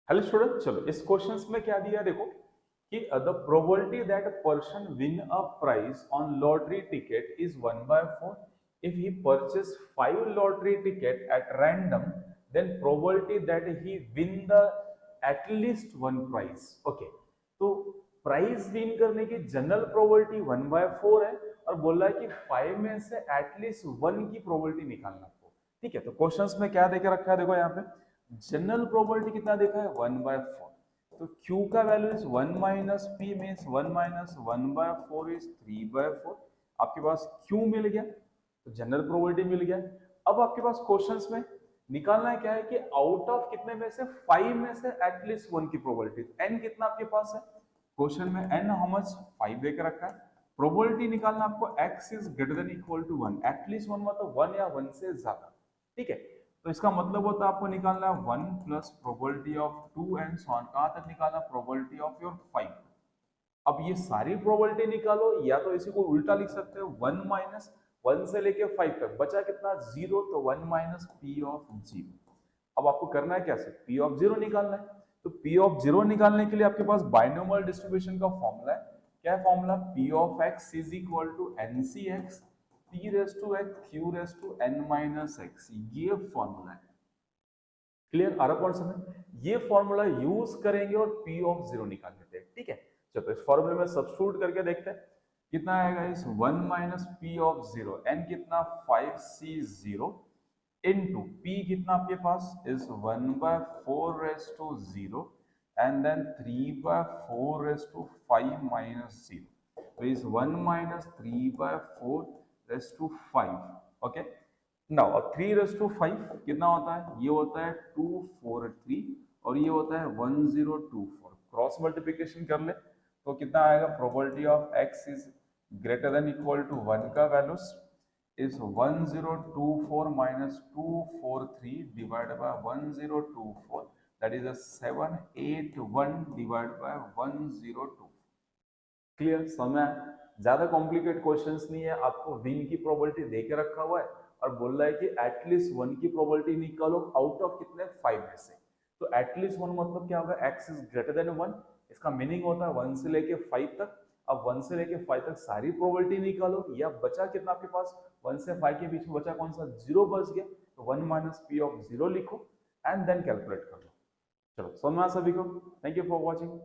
Hello student, चलो इस questions में क्या दिया देखो कि the probability that a person win a prize on lottery ticket is 1/4 if he purchase 5 lottery ticket at random, then probability that he win the at least one prize. Okay, तो prize win करने की general probability 1/4 है और बोल रहा है कि 5 में से एटलीस्ट 1 की प्रोबेबिलिटी निकालना आपको। ठीक है, तो क्वेश्चंस में क्या देके रखा है देखो यहाँ पे जनरल प्रोबेबिलिटी कितना देखा है 1/4। तो Q का value is 1 minus P means 1 minus 1/4 is 3/4। आपके पास Q मिल गया तो जनरल प्रोबेबिलिटी मिल गया। अब आपके पास क्वेश्चंस में निकालना है क्या है कि आउट ऑफ कितने में से 5 में से एटलीस्ट 1 की प्रोबेबिलिटी। n कितना आपके पास है क्वेश्चन में, n हाउ मच 5 देकर रखा है। प्रोबेबिलिटी निकालना आपको x is greater than equal to 1, at least 1 मतलब 1 या 1 से ज्यादा। ठीक है, तो इसका मतलब होता है आपको निकालना है 1 plus probability of 2 and so on. कहां तक निकालना प्रोबेबिलिटी ऑफ योर 5। अब ये सारी प्रोबेबिलिटी निकालो या तो इसी को उल्टा लिख सकते हो 1 माइनस 1 से लेके 5 तक बचा कितना 0, तो 1 माइनस पी ऑफ 0। अब आपको करना है क्या सर पी ऑफ 0 निकालना है। तो पी ऑफ 0 निकालने के लिए आपके पास बाइनोमियल डिस्ट्रीब्यूशन का फॉर्मूला है। क्या formula P of X is equal to n C X p raise to X q raise to n minus X, ये फॉर्मूला है। क्लियर आ रहा कौन सा ये फॉर्मूला यूज करेंगे और p ऑफ 0 निकाल लेते हैं। ठीक है, चलो इस फॉर्मूले में सब्स्टिट्यूट करके देखते हैं कितना आएगा इस 1 माइनस पी ऑफ 0 n कितना 5c0 इनटू p कितना आपके पास is 1/4 raise to 0 and then 3/4 raise to 5 minus 0। तो is 1 minus 3/4 raise to 5। Okay, now अब 3 रेस टू 5 कितना होता है, ये होता है 243 और ये होता है 1024। क्रॉस मल्टीप्लिकेशन कर ले तो कितना आएगा probability of x is greater than equal to 1 का values is 1024 minus 243 divided by 1024, that is a 781 divided by 102। Clear समझ में? ज्यादा कॉम्प्लिकेट क्वेश्चंस नहीं है, आपको विन की प्रोबेबिलिटी देके रखा हुआ है और बोल रहा है कि एटलीस्ट 1 की प्रोबेबिलिटी निकालो आउट ऑफ कितने 5 में से। तो एटलीस्ट 1 मतलब क्या होगा x इज ग्रेटर देन 1, इसका मीनिंग होता है 1 से लेके 5 तक। अब 1 से लेके 5 तक सारी प्रोबेबिलिटी निकालो या बचा कितना आपके पास 1 से 5 के बीच में बचा कौन सा 0 बच गया, तो 1 माइनस पी ऑफ 0 लिखो एंड देन कैलकुलेट कर लो। चलो समझ में सभी को, थैंक यू फॉर वॉचिंग।